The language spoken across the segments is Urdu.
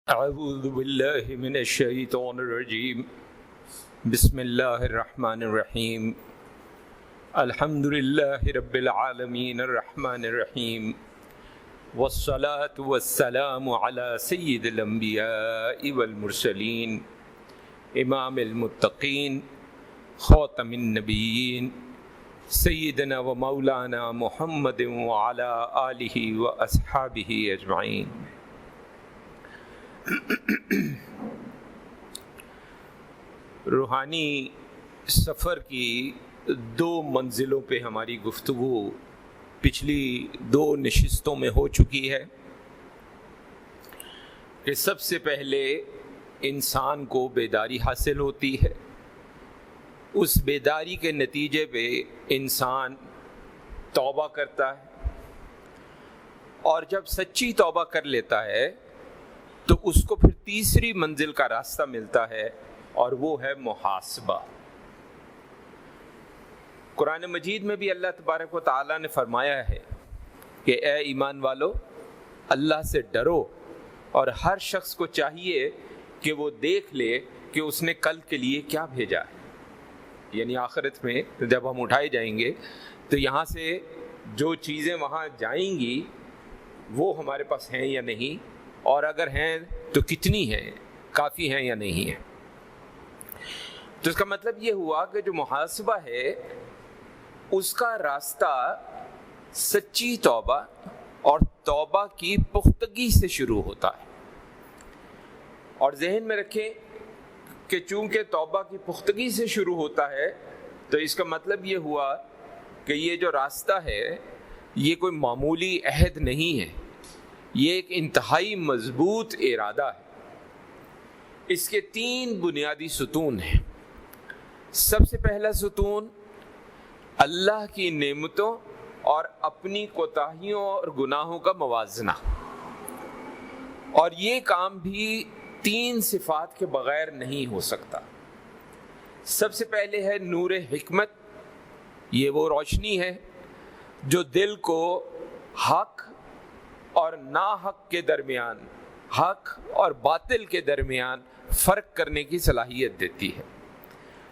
اعوذ باللہ من الشیطان الرجیم بسم اللہ الرحمن الرحیم الحمد للہ رب العالمین الرحمن الرحیم والصلاة والسلام علی سید الانبیاء والمرسلین امام المتقین خاتم النبیین سیدنا و مولانا محمد وعلی آلہ و اصحابہ اجمعین۔ روحانی سفر کی دو منزلوں پہ ہماری گفتگو پچھلی دو نشستوں میں ہو چکی ہے کہ سب سے پہلے انسان کو بیداری حاصل ہوتی ہے، اس بیداری کے نتیجے پہ انسان توبہ کرتا ہے، اور جب سچی توبہ کر لیتا ہے تو اس کو پھر تیسری منزل کا راستہ ملتا ہے، اور وہ ہے محاسبہ۔ قرآن مجید میں بھی اللہ تبارک و تعالیٰ نے فرمایا ہے کہ اے ایمان والو، اللہ سے ڈرو، اور ہر شخص کو چاہیے کہ وہ دیکھ لے کہ اس نے کل کے لیے کیا بھیجا ہے۔ یعنی آخرت میں جب ہم اٹھائے جائیں گے تو یہاں سے جو چیزیں وہاں جائیں گی وہ ہمارے پاس ہیں یا نہیں، اور اگر ہیں تو کتنی ہیں، کافی ہیں یا نہیں ہیں۔ تو اس کا مطلب یہ ہوا کہ جو محاسبہ ہے اس کا راستہ سچی توبہ اور توبہ کی پختگی سے شروع ہوتا ہے، اور ذہن میں رکھیں کہ چونکہ توبہ کی پختگی سے شروع ہوتا ہے تو اس کا مطلب یہ ہوا کہ یہ جو راستہ ہے یہ کوئی معمولی عہد نہیں ہے، یہ ایک انتہائی مضبوط ارادہ ہے۔ اس کے تین بنیادی ستون ہیں۔ سب سے پہلا ستون اللہ کی نعمتوں اور اپنی کوتاہیوں اور گناہوں کا موازنہ، اور یہ کام بھی تین صفات کے بغیر نہیں ہو سکتا۔ سب سے پہلے ہے نور حکمت، یہ وہ روشنی ہے جو دل کو حق اور ناحق کے درمیان، حق اور باطل کے درمیان فرق کرنے کی صلاحیت دیتی ہے۔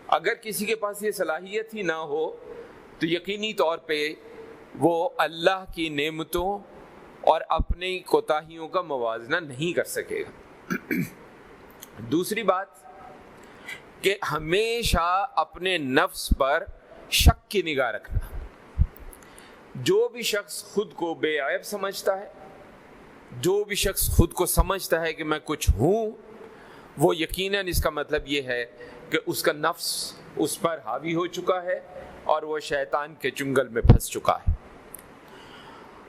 اگر کسی کے پاس یہ صلاحیت ہی نہ ہو تو یقینی طور پہ وہ اللہ کی نعمتوں اور اپنی کوتاہیوں کا موازنہ نہیں کر سکے گا۔ دوسری بات کہ ہمیشہ اپنے نفس پر شک کی نگاہ رکھنا۔ جو بھی شخص خود کو بے عیب سمجھتا ہے، جو بھی شخص خود کو سمجھتا ہے کہ میں کچھ ہوں، وہ یقیناً اس کا مطلب یہ ہے کہ اس کا نفس اس پر حاوی ہو چکا ہے اور وہ شیطان کے چنگل میں پھنس چکا ہے۔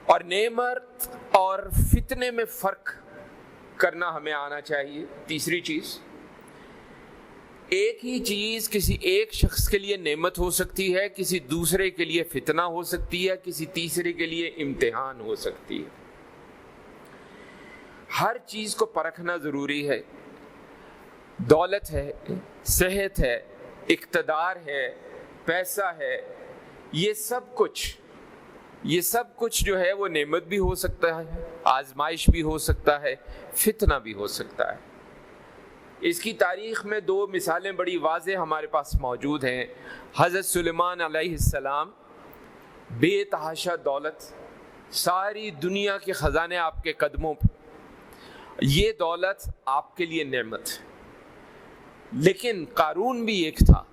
اور نعمت اور فتنے میں فرق کرنا ہمیں آنا چاہیے۔ تیسری چیز، ایک ہی چیز کسی ایک شخص کے لیے نعمت ہو سکتی ہے، کسی دوسرے کے لیے فتنہ ہو سکتی ہے، کسی تیسرے کے لیے امتحان ہو سکتی ہے۔ ہر چیز کو پرکھنا ضروری ہے۔ دولت ہے، صحت ہے، اقتدار ہے، پیسہ ہے، یہ سب کچھ جو ہے وہ نعمت بھی ہو سکتا ہے، آزمائش بھی ہو سکتا ہے، فتنہ بھی ہو سکتا ہے۔ اس کی تاریخ میں دو مثالیں بڑی واضح ہمارے پاس موجود ہیں۔ حضرت سلیمان علیہ السلام، بے تحاشا دولت، ساری دنیا کے خزانے آپ کے قدموں پہ، یہ دولت آپ کے لیے نعمت ہے۔ لیکن قارون بھی ایک تھا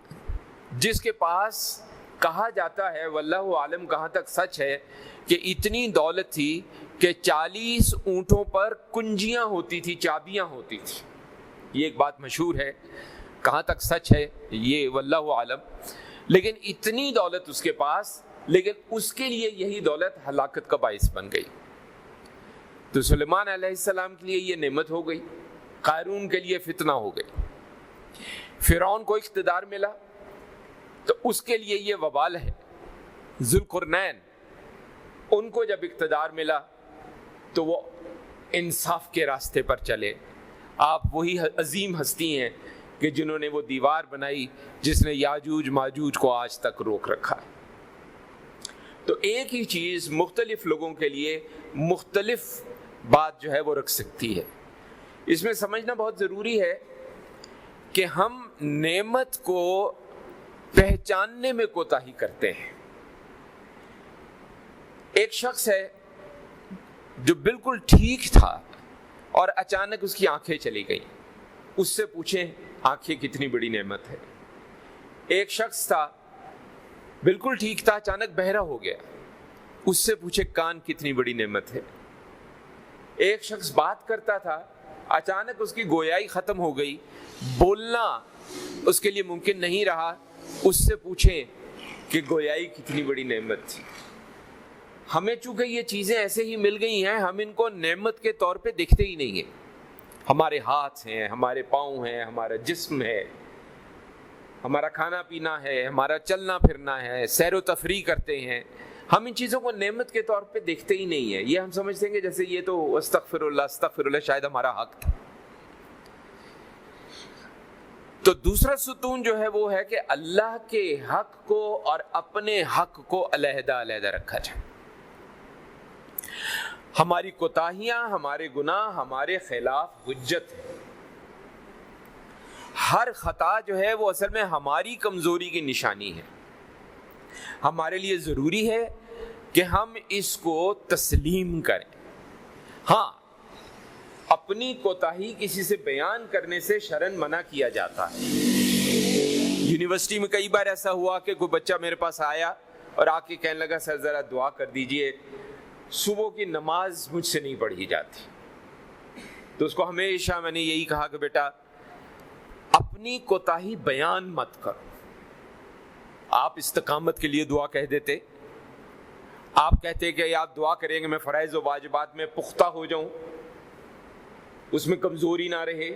جس کے پاس کہا جاتا ہے، واللہ عالم کہاں تک سچ ہے، کہ اتنی دولت تھی کہ 40 اونٹوں پر کنجیاں ہوتی تھی، چابیاں ہوتی تھی۔ یہ ایک بات مشہور ہے، کہاں تک سچ ہے یہ واللہ عالم، لیکن اتنی دولت اس کے پاس، لیکن اس کے لیے یہی دولت ہلاکت کا باعث بن گئی۔ تو سلیمان علیہ السلام کے لیے یہ نعمت ہو گئی، قارون کے لیے فتنہ ہو گئی۔ فرعون کو اقتدار ملا تو اس کے لیے یہ وبال ہے۔ ذوالقرنین، ان کو جب اقتدار ملا تو وہ انصاف کے راستے پر چلے۔ آپ وہی عظیم ہستی ہیں کہ جنہوں نے وہ دیوار بنائی جس نے یاجوج ماجوج کو آج تک روک رکھا ہے۔ تو ایک ہی چیز مختلف لوگوں کے لیے مختلف بات جو ہے وہ رکھ سکتی ہے۔ اس میں سمجھنا بہت ضروری ہے کہ ہم نعمت کو پہچاننے میں کوتاہی کرتے ہیں. ایک شخص ہے جو بالکل ٹھیک تھا اور اچانک اس کی آنکھیں چلی گئیں. اس سے پوچھیں آنکھیں کتنی بڑی نعمت ہے. ایک شخص تھا بالکل ٹھیک تھا، اچانک بہرا ہو گیا. اس سے پوچھے کان کتنی بڑی نعمت ہے. ایک شخص بات کرتا تھا، اچانک اس کی گویائی ختم ہو گئی، بولنا اس کے لیے ممکن نہیں رہا. اس سے پوچھیں کہ گویائی کتنی بڑی نعمت تھی. ہمیں چونکہ یہ چیزیں ایسے ہی مل گئی ہیں، ہم ان کو نعمت کے طور پہ دیکھتے ہی نہیں ہیں. ہمارے ہاتھ ہیں، ہمارے پاؤں ہیں، ہمارا جسم ہے، ہمارا کھانا پینا ہے، ہمارا چلنا پھرنا ہے، سیر و تفریح کرتے ہیں. ہم ان چیزوں کو نعمت کے طور پہ دیکھتے ہی نہیں ہیں. یہ ہم سمجھتے ہیں کہ جیسے یہ تو استغفر اللہ شاید ہمارا حق تھا. تو دوسرا ستون جو ہے وہ ہے کہ اللہ کے حق کو اور اپنے حق کو علیحدہ علیحدہ رکھا جائے. ہماری کوتاہیاں، ہمارے گناہ ہمارے خلاف حجت ہے. ہر خطا جو ہے وہ اصل میں ہماری کمزوری کی نشانی ہے. ہمارے لیے ضروری ہے کہ ہم اس کو تسلیم کریں. ہاں، اپنی کوتاہی کسی سے بیان کرنے سے شرعاً منع کیا جاتا ہے. یونیورسٹی میں کئی بار ایسا ہوا کہ کوئی بچہ میرے پاس آیا اور آ کے کہنے لگا سر ذرا دعا کر دیجئے، صبح کی نماز مجھ سے نہیں پڑھی جاتی. تو اس کو ہمیشہ میں نے یہی کہا کہ بیٹا اپنی کوتاہی بیان مت کرو. آپ استقامت کے لیے دعا کہہ دیتے، آپ کہتے کہ آپ دعا کریں گے میں فرائض و واجبات میں پختہ ہو جاؤں، اس میں کمزوری نہ رہے.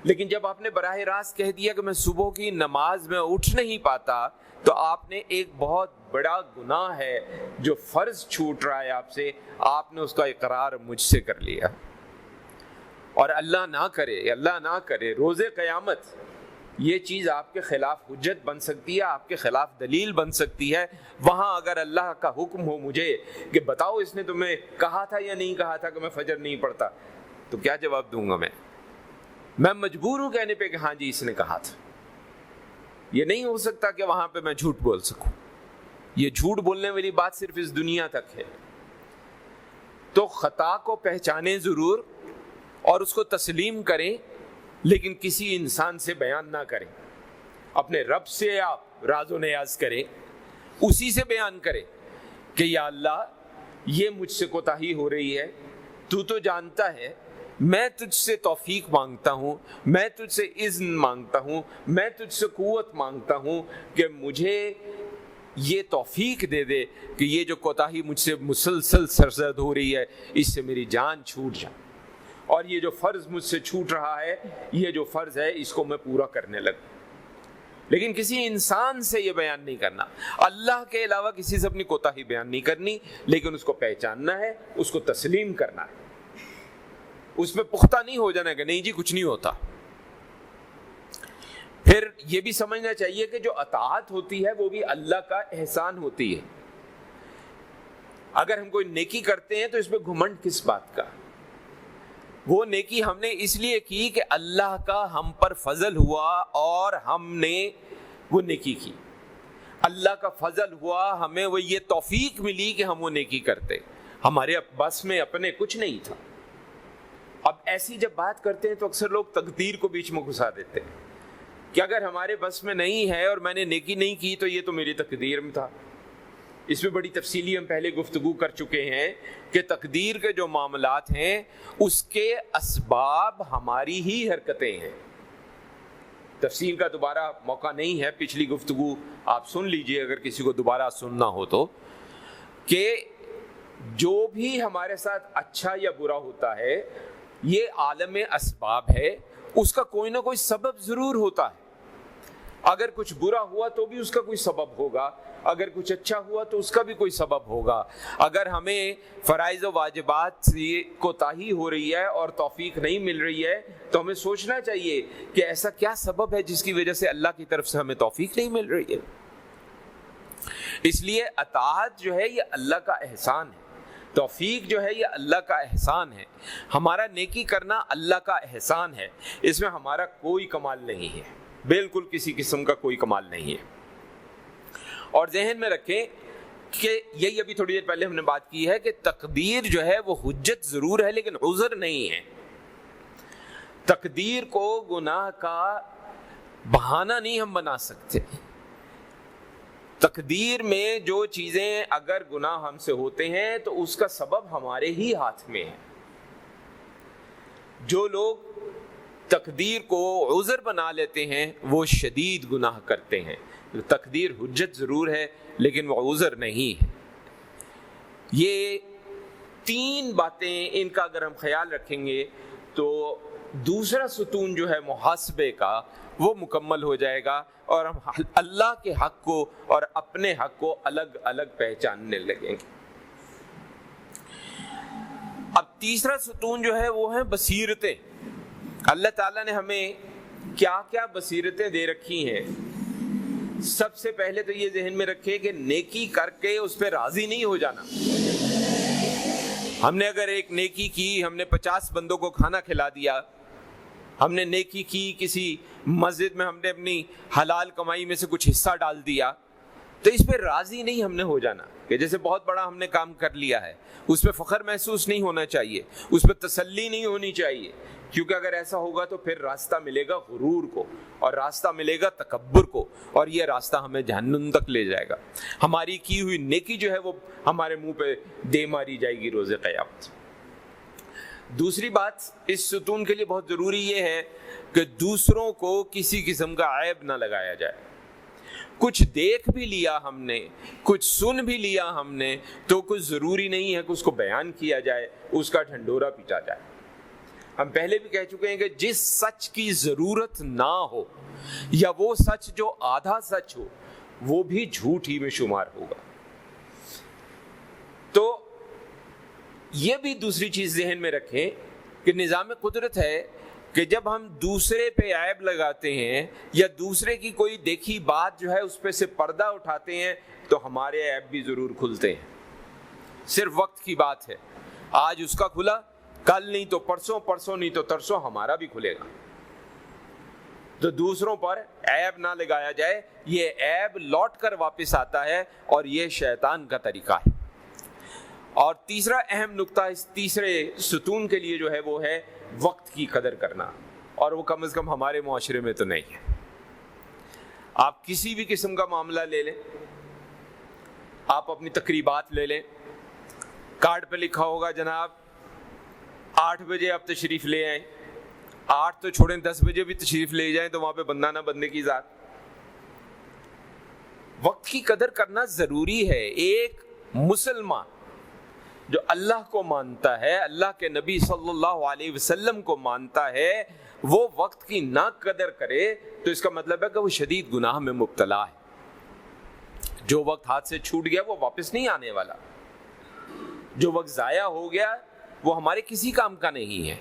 لیکن جب آپ نے براہ راست کہہ دیا کہ میں صبح کی نماز میں اٹھ نہیں پاتا، تو آپ نے ایک بہت بڑا گناہ ہے جو فرض چھوٹ رہا ہے آپ سے، آپ نے اس کا اقرار مجھ سے کر لیا. اور اللہ نہ کرے روز قیامت یہ چیز آپ کے خلاف حجت بن سکتی ہے، آپ کے خلاف دلیل بن سکتی ہے. وہاں اگر اللہ کا حکم ہو مجھے کہ بتاؤ اس نے تمہیں کہا تھا یا نہیں کہا تھا کہ میں فجر نہیں پڑھتا، تو کیا جواب دوں گا؟ میں مجبور ہوں کہنے پہ کہ ہاں جی اس نے کہا تھا. یہ نہیں ہو سکتا کہ وہاں پہ میں جھوٹ بول سکوں. یہ جھوٹ بولنے والی بات صرف اس دنیا تک ہے. تو خطا کو پہچانیں ضرور اور اس کو تسلیم کریں، لیکن کسی انسان سے بیان نہ کریں. اپنے رب سے آپ راز و نیاز کریں، اسی سے بیان کریں کہ یا اللہ یہ مجھ سے کوتاہی ہو رہی ہے، تو تو جانتا ہے. میں تجھ سے توفیق مانگتا ہوں، میں تجھ سے اذن مانگتا ہوں، میں تجھ سے قوت مانگتا ہوں کہ مجھے یہ توفیق دے دے کہ یہ جو کوتاہی مجھ سے مسلسل سرزد ہو رہی ہے اس سے میری جان چھوٹ جائے، اور یہ جو فرض مجھ سے چھوٹ رہا ہے، یہ جو فرض ہے اس کو میں پورا کرنے لگوں. لیکن کسی انسان سے یہ بیان نہیں کرنا، اللہ کے علاوہ کسی سے اپنی کوتاہی بیان نہیں کرنی، لیکن اس کو پہچاننا ہے، اس کو تسلیم کرنا ہے. اس میں پختہ نہیں ہو جانا کہ نہیں جی کچھ نہیں ہوتا. پھر یہ بھی سمجھنا چاہیے کہ جو اطاعت ہوتی ہے وہ بھی اللہ کا احسان ہوتی ہے. اگر ہم کوئی نیکی کرتے ہیں تو اس میں گھمنڈ کس بات کا؟ وہ نیکی ہم نے اس لیے کی کہ اللہ کا ہم پر فضل ہوا اور ہم نے وہ نیکی کی. اللہ کا فضل ہوا، ہمیں وہ یہ توفیق ملی کہ ہم وہ نیکی کرتے. ہمارے بس میں اپنے کچھ نہیں تھا. اب ایسی جب بات کرتے ہیں تو اکثر لوگ تقدیر کو بیچ میں گھسا دیتے ہیں کہ اگر ہمارے بس میں نہیں ہے اور میں نے نیکی نہیں کی تو یہ تو میری تقدیر میں تھا. اس میں بڑی تفصیلی ہم پہلے گفتگو کر چکے ہیں کہ تقدیر کے جو معاملات ہیں اس کے اسباب ہماری ہی حرکتیں ہیں. تفصیل کا دوبارہ موقع نہیں ہے، پچھلی گفتگو آپ سن لیجئے اگر کسی کو دوبارہ سننا ہو تو، کہ جو بھی ہمارے ساتھ اچھا یا برا ہوتا ہے یہ عالم اسباب ہے، اس کا کوئی نہ کوئی سبب ضرور ہوتا ہے. اگر کچھ برا ہوا تو بھی اس کا کوئی سبب ہوگا، اگر کچھ اچھا ہوا تو اس کا بھی کوئی سبب ہوگا. اگر ہمیں فرائض و واجبات سے کوتاہی ہو رہی ہے اور توفیق نہیں مل رہی ہے تو ہمیں سوچنا چاہیے کہ ایسا کیا سبب ہے جس کی وجہ سے اللہ کی طرف سے ہمیں توفیق نہیں مل رہی ہے. اس لیے اطاعت جو ہے یہ اللہ کا احسان ہے. توفیق جو ہے یہ اللہ کا احسان ہے، ہمارا نیکی کرنا اللہ کا احسان ہے، اس میں ہمارا کوئی کمال نہیں ہے، بالکل کسی قسم کا کوئی کمال نہیں ہے۔ اور ذہن میں رکھیں کہ یہی ابھی تھوڑی دیر پہلے ہم نے بات کی ہے کہ تقدیر جو ہے وہ حجت ضرور ہے لیکن عذر نہیں ہے۔ تقدیر کو گناہ کا بہانہ نہیں ہم بنا سکتے۔ تقدیر میں جو چیزیں اگر گناہ ہم سے ہوتے ہیں تو اس کا سبب ہمارے ہی ہاتھ میں ہے۔ جو لوگ تقدیر کو عذر بنا لیتے ہیں وہ شدید گناہ کرتے ہیں۔ تقدیر حجت ضرور ہے لیکن وہ عذر نہیں ہے۔ یہ تین باتیں ان کا اگر ہم خیال رکھیں گے تو دوسرا ستون جو ہے محاسبے کا وہ مکمل ہو جائے گا اور ہم اللہ کے حق کو اور اپنے حق کو الگ الگ پہچاننے لگیں گے۔ اب تیسرا ستون جو ہے وہ ہے بصیرتیں۔ اللہ تعالیٰ نے ہمیں کیا کیا بصیرتیں دے رکھی ہیں۔ سب سے پہلے تو یہ ذہن میں رکھے کہ نیکی کر کے اس پہ راضی نہیں ہو جانا۔ ہم نے اگر ایک نیکی کی، ہم نے 50 بندوں کو کھانا کھلا دیا، ہم نے نیکی کی، کسی مسجد میں ہم نے اپنی حلال کمائی میں سے کچھ حصہ ڈال دیا، تو اس پہ راضی نہیں ہم نے ہو جانا کہ جیسے بہت بڑا ہم نے کام کر لیا ہے۔ اس پہ فخر محسوس نہیں ہونا چاہیے، اس پہ تسلی نہیں ہونی چاہیے، کیونکہ اگر ایسا ہوگا تو پھر راستہ ملے گا غرور کو اور راستہ ملے گا تکبر کو، اور یہ راستہ ہمیں جہنم تک لے جائے گا۔ ہماری کی ہوئی نیکی جو ہے وہ ہمارے منہ پہ دے ماری جائے گی روز قیامت۔ دوسری بات اس ستون کے لیے بہت ضروری یہ ہے کہ دوسروں کو کسی قسم کا عیب نہ لگایا جائے۔ کچھ دیکھ بھی لیا ہم نے، کچھ سن بھی لیا ہم نے، تو کچھ ضروری نہیں ہے کہ اس کو بیان کیا جائے، اس کا ڈھنڈورا پیٹا جائے۔ ہم پہلے بھی کہہ چکے ہیں کہ جس سچ کی ضرورت نہ ہو یا وہ سچ جو آدھا سچ ہو وہ بھی جھوٹ ہی میں شمار ہوگا۔ تو یہ بھی دوسری چیز ذہن میں رکھیں کہ نظام قدرت ہے کہ جب ہم دوسرے پہ عیب لگاتے ہیں یا دوسرے کی کوئی دیکھی بات جو ہے اس پہ سے پردہ اٹھاتے ہیں تو ہمارے عیب بھی ضرور کھلتے ہیں۔ صرف وقت کی بات ہے، آج اس کا کھلا، کل نہیں تو پرسوں، پرسوں نہیں تو ترسوں ہمارا بھی کھلے گا۔ تو دوسروں پر عیب نہ لگایا جائے، یہ عیب لوٹ کر واپس آتا ہے اور یہ شیطان کا طریقہ ہے۔ اور تیسرا اہم نقطہ اس تیسرے ستون کے لیے جو ہے وہ ہے وقت کی قدر کرنا، اور وہ کم از کم ہمارے معاشرے میں تو نہیں ہے۔ آپ کسی بھی قسم کا معاملہ لے لیں، آپ اپنی تقریبات لے لیں، کارڈ پہ لکھا ہوگا جناب 8 بجے آپ تشریف لے آئیں، 8 تو چھوڑیں 10 بجے بھی تشریف لے جائیں تو وہاں پہ بندہ نہ بندے کی ذات۔ وقت کی قدر کرنا ضروری ہے۔ ایک مسلمان جو اللہ کو مانتا ہے، اللہ کے نبی صلی اللہ علیہ وسلم کو مانتا ہے، وہ وقت کی نہ قدر کرے تو اس کا مطلب ہے کہ وہ شدید گناہ میں مبتلا ہے۔ جو وقت ہاتھ سے چھوٹ گیا وہ واپس نہیں آنے والا، جو وقت ضائع ہو گیا وہ ہمارے کسی کام کا نہیں ہے۔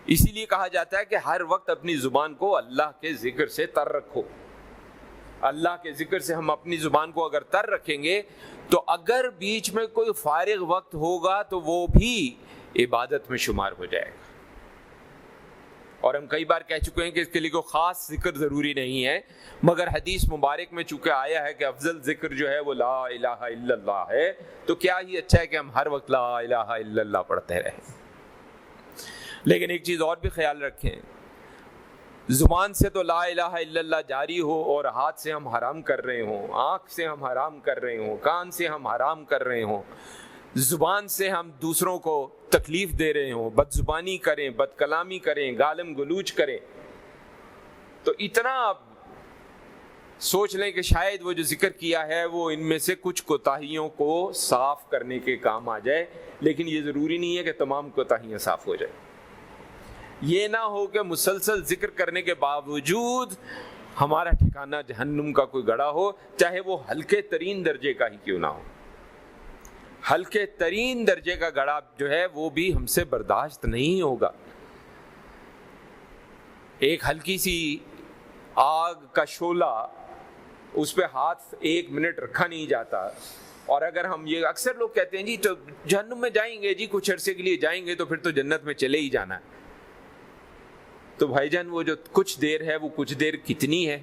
اسی لیے کہا جاتا ہے کہ ہر وقت اپنی زبان کو اللہ کے ذکر سے تر رکھو۔ اللہ کے ذکر سے ہم اپنی زبان کو اگر تر رکھیں گے تو اگر بیچ میں کوئی فارغ وقت ہوگا تو وہ بھی عبادت میں شمار ہو جائے گا۔ اور ہم کئی بار کہہ چکے ہیں کہ اس کے لیے کوئی خاص ذکر ضروری نہیں ہے، مگر حدیث مبارک میں چونکہ آیا ہے کہ افضل ذکر جو ہے وہ لا الہ الا اللہ ہے، تو کیا ہی اچھا ہے کہ ہم ہر وقت لا الہ الا اللہ پڑھتے رہیں۔ لیکن ایک چیز اور بھی خیال رکھیں، زبان سے تو لا الہ الا اللہ جاری ہو اور ہاتھ سے ہم حرام کر رہے ہوں، آنکھ سے ہم حرام کر رہے ہوں، کان سے ہم حرام کر رہے ہوں، زبان سے ہم دوسروں کو تکلیف دے رہے ہوں، بد زبانی کریں، بد کلامی کریں، گالم گلوچ کریں، تو اتنا آپ سوچ لیں کہ شاید وہ جو ذکر کیا ہے وہ ان میں سے کچھ کوتاہیوں کو صاف کرنے کے کام آ جائے، لیکن یہ ضروری نہیں ہے کہ تمام کوتاہیاں صاف ہو جائیں۔ یہ نہ ہو کہ مسلسل ذکر کرنے کے باوجود ہمارا ٹھکانہ جہنم کا کوئی گڑھا ہو، چاہے وہ ہلکے ترین درجے کا ہی کیوں نہ ہو۔ ہلکے ترین درجے کا گڑھا جو ہے وہ بھی ہم سے برداشت نہیں ہوگا۔ ایک ہلکی سی آگ کا شعلہ، اس پہ ہاتھ 1 منٹ رکھا نہیں جاتا، اور اگر ہم یہ اکثر لوگ کہتے ہیں جی تو جہنم میں جائیں گے جی، کچھ عرصے کے لیے جائیں گے تو پھر تو جنت میں چلے ہی جانا ہے. تو بھائی جان وہ جو کچھ دیر ہے وہ کچھ دیر کتنی ہے،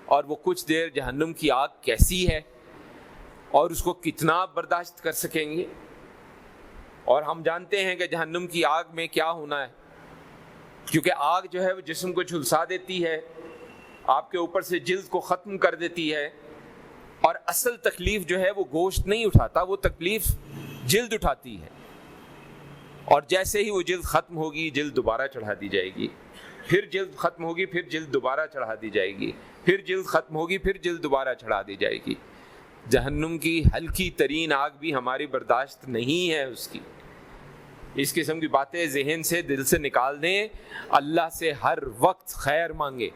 اور وہ کچھ دیر جہنم کی آگ کیسی ہے، اور اس کو کتنا آپ برداشت کر سکیں گے؟ اور ہم جانتے ہیں کہ جہنم کی آگ میں کیا ہونا ہے، کیونکہ آگ جو ہے وہ جسم کو جھلسا دیتی ہے، آپ کے اوپر سے جلد کو ختم کر دیتی ہے، اور اصل تکلیف جو ہے وہ گوشت نہیں اٹھاتا، وہ تکلیف جلد اٹھاتی ہے. اور جیسے ہی وہ جلد ختم ہوگی جلد دوبارہ چڑھا دی جائے گی، پھر جلد ختم ہوگی پھر جلد دوبارہ چڑھا دی جائے گی، پھر جلد ختم ہوگی پھر جلد دوبارہ چڑھا دی جائے گی. جہنم کی ہلکی ترین آگ بھی ہماری برداشت نہیں ہے اس کی. اس قسم کی باتیں ذہن سے دل سے نکال دیں. اللہ سے ہر وقت خیر مانگے،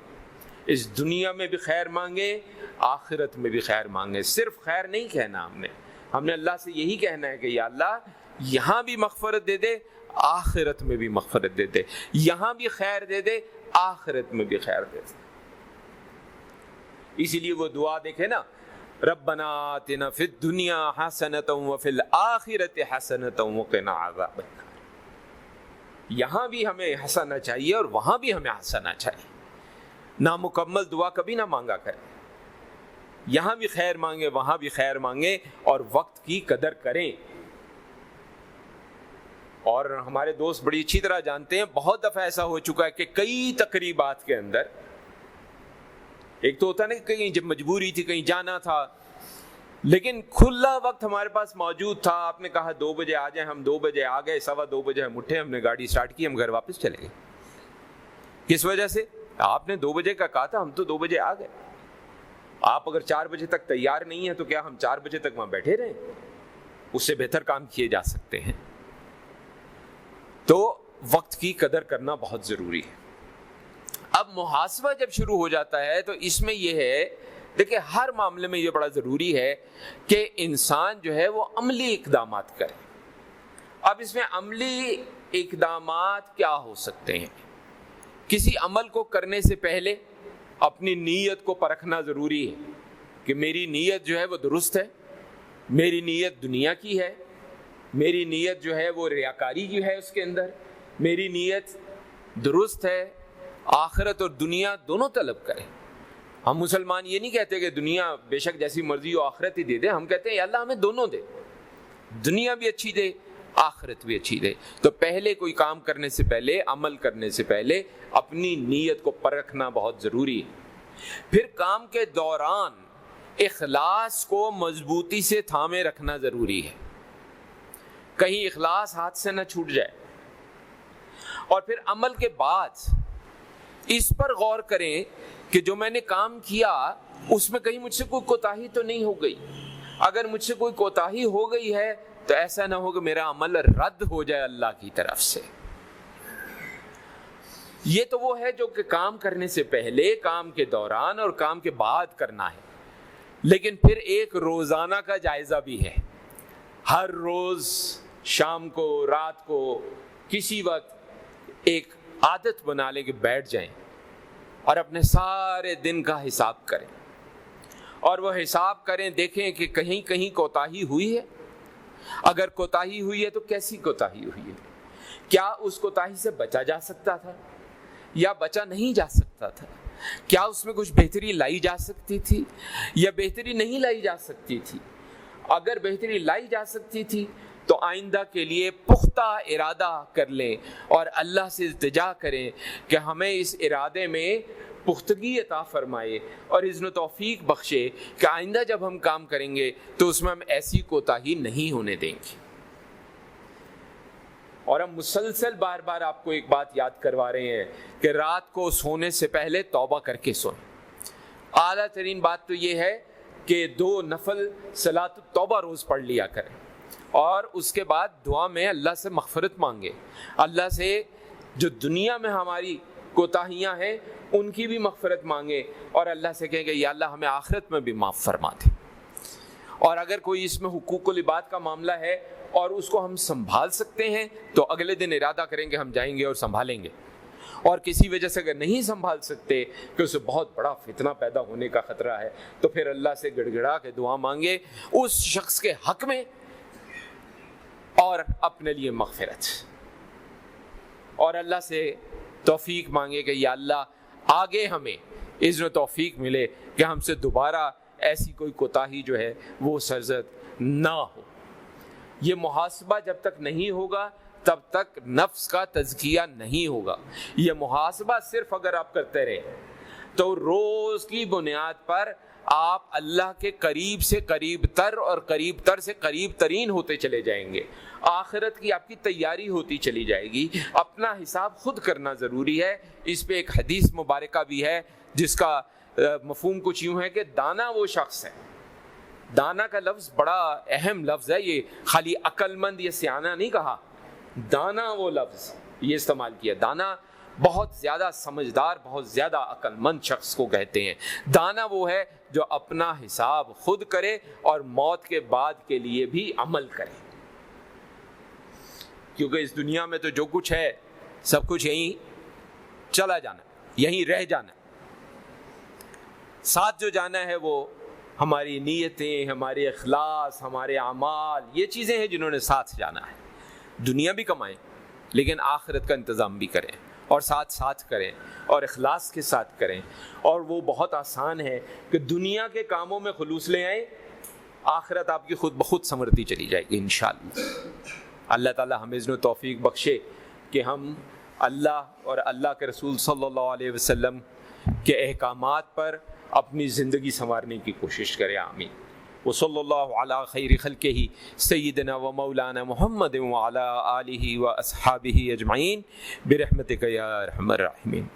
اس دنیا میں بھی خیر مانگے، آخرت میں بھی خیر مانگے. صرف خیر نہیں کہنا ہم نے اللہ سے یہی کہنا ہے کہ یا اللہ یہاں بھی مغفرت دے دے، آخرت میں بھی مغفرت دے دے، یہاں بھی خیر دے دے، آخرت میں بھی خیر دے دے. اسی لیے وہ دعا دیکھے نا، ربنا آتنا فی الدنیا حسنۃ وفی الآخرۃ حسنۃ وقنا عذاب النار. یہاں بھی ہمیں ہنسنا چاہیے اور وہاں بھی ہمیں ہنسنا چاہیے. نامکمل دعا کبھی نہ مانگا کریں. یہاں بھی خیر مانگے، وہاں بھی خیر مانگے، اور وقت کی قدر کریں. اور ہمارے دوست بڑی اچھی طرح جانتے ہیں، بہت دفعہ ایسا ہو چکا ہے کہ کئی تقریبات کے اندر، ایک تو ہوتا نا کہ کہیں جب مجبوری تھی کہیں جانا تھا، لیکن کھلا وقت ہمارے پاس موجود تھا. آپ نے کہا 2 بجے آ جائیں، ہم 2 بجے آ گئے، 2:15 بجے ہم اٹھے، ہم نے گاڑی سٹارٹ کی، ہم گھر واپس چلے گئے. کس وجہ سے؟ آپ نے 2 بجے کا کہا تھا، ہم تو 2 بجے آ گئے. آپ اگر 4 بجے تک تیار نہیں ہیں تو کیا ہم 4 بجے تک وہاں بیٹھے رہیں؟ اس سے بہتر کام کیے جا سکتے ہیں. تو وقت کی قدر کرنا بہت ضروری ہے. اب محاسبہ جب شروع ہو جاتا ہے تو اس میں یہ ہے، دیکھیں ہر معاملے میں یہ بڑا ضروری ہے کہ انسان جو ہے وہ عملی اقدامات کرے. اب اس میں عملی اقدامات کیا ہو سکتے ہیں؟ کسی عمل کو کرنے سے پہلے اپنی نیت کو پرکھنا ضروری ہے کہ میری نیت جو ہے وہ درست ہے، میری نیت دنیا کی ہے، میری نیت جو ہے وہ ریاکاری کی ہے، اس کے اندر میری نیت درست ہے. آخرت اور دنیا دونوں طلب کریں. ہم مسلمان یہ نہیں کہتے کہ دنیا بے شک جیسی مرضی ہو آخرت ہی دے دے، ہم کہتے ہیں یا اللہ ہمیں دونوں دے، دنیا بھی اچھی دے، آخرت بھی اچھی دے. تو پہلے کوئی کام کرنے سے پہلے، عمل کرنے سے پہلے اپنی نیت کو پرکھنا بہت ضروری ہے. پھر کام کے دوران اخلاص کو مضبوطی سے تھامے رکھنا ضروری ہے، کہیں اخلاص ہاتھ سے نہ چھوٹ جائے. اور پھر عمل کے بعد اس پر غور کریں کہ جو میں نے کام کیا اس میں کہیں مجھ سے کوئی کوتاہی تو نہیں ہو گئی. اگر مجھ سے کوئی کوتاہی ہو گئی ہے تو ایسا نہ ہو کہ میرا عمل رد ہو جائے اللہ کی طرف سے. یہ تو وہ ہے جو کہ کام کرنے سے پہلے، کام کے دوران اور کام کے بعد کرنا ہے. لیکن پھر ایک روزانہ کا جائزہ بھی ہے. ہر روز شام کو، رات کو، کسی وقت ایک عادت بنا لیں کہ بیٹھ جائیں اور اپنے سارے دن کا حساب کریں. اور وہ حساب کریں، دیکھیں کہ کہیں کہیں کوتاہی ہوئی ہے. اگر کوتاہی ہوئی ہے تو کیسی کوتاہی ہوئی ہے؟ کیا اس کوتاہی سے بچا جا سکتا تھا یا بچا نہیں جا سکتا تھا؟ کیا اس میں کچھ بہتری لائی جا سکتی تھی یا بہتری نہیں لائی جا سکتی تھی؟ اگر بہتری لائی جا سکتی تھی تو آئندہ کے لیے پختہ ارادہ کر لیں اور اللہ سے التجا کریں کہ ہمیں اس ارادے میں پختگی عطا فرمائے اور اذن و توفیق بخشے کہ آئندہ جب ہم کام کریں گے تو اس میں ہم ایسی کوتاہی نہیں ہونے دیں گے. اور ہم مسلسل بار بار آپ کو ایک بات یاد کروا رہے ہیں کہ رات کو سونے سے پہلے توبہ کر کے سوئیں. اعلیٰ ترین بات تو یہ ہے کہ 2 نفل صلاۃ التوبہ روز پڑھ لیا کریں اور اس کے بعد دعا میں اللہ سے مغفرت مانگے. اللہ سے جو دنیا میں ہماری کوتاہیاں ہیں ان کی بھی مغفرت مانگے اور اللہ سے کہیں کہ یا اللہ ہمیں آخرت میں بھی معاف فرما دے. اور اگر کوئی اس میں حقوق العباد کا معاملہ ہے اور اس کو ہم سنبھال سکتے ہیں تو اگلے دن ارادہ کریں کہ ہم جائیں گے اور سنبھالیں گے. اور کسی وجہ سے اگر نہیں سنبھال سکتے کہ اسے بہت بڑا فتنہ پیدا ہونے کا خطرہ ہے، تو پھر اللہ سے گڑ گڑا کے دعا مانگے اس شخص کے حق میں اور اپنے لیے مغفرت، اور اللہ سے توفیق مانگے کہ یا اللہ آگے ہمیں اذن و توفیق ملے کہ ہم سے دوبارہ ایسی کوئی کوتاہی جو ہے وہ سرزد نہ ہو۔ یہ محاسبہ جب تک نہیں ہوگا تب تک نفس کا تزکیہ نہیں ہوگا۔ یہ محاسبہ صرف اگر آپ کرتے رہے تو روز کی بنیاد پر آپ اللہ کے قریب سے قریب تر اور قریب تر سے قریب ترین ہوتے چلے جائیں گے۔ آخرت کی آپ کی تیاری ہوتی چلی جائے گی۔ اپنا حساب خود کرنا ضروری ہے۔ اس پہ ایک حدیث مبارکہ بھی ہے جس کا مفہوم کچھ یوں ہے کہ دانا وہ شخص ہے، دانا کا لفظ بڑا اہم لفظ ہے، یہ خالی عقل مند یا سیانہ نہیں کہا، دانا وہ لفظ یہ استعمال کیا۔ دانا بہت زیادہ سمجھدار، بہت زیادہ عقل مند شخص کو کہتے ہیں۔ دانا وہ ہے جو اپنا حساب خود کرے اور موت کے بعد کے لیے بھی عمل کرے، کیونکہ اس دنیا میں تو جو کچھ ہے سب کچھ یہیں چلا جانا، یہیں رہ جانا، ساتھ جو جانا ہے وہ ہماری نیتیں، ہمارے اخلاص، ہمارے اعمال، یہ چیزیں ہیں جنہوں نے ساتھ جانا ہے۔ دنیا بھی کمائیں لیکن آخرت کا انتظام بھی کریں، اور ساتھ ساتھ کریں اور اخلاص کے ساتھ کریں۔ اور وہ بہت آسان ہے کہ دنیا کے کاموں میں خلوص لے آئیں، آخرت آپ کی خود بخود سنورتی چلی جائے گی انشاءاللہ۔ اللہ تعالی ہمیں اذن و توفیق بخشے کہ ہم اللہ اور اللہ کے رسول صلی اللہ علیہ وسلم کے احکامات پر اپنی زندگی سنوارنے کی کوشش کریں، آمین۔ وصلی اللہ علی خیر خلقہ سیدنا و مولانا محمد وعلی آلہ و اصحابہ اجمعین برحمتک یا ارحم الراحمین۔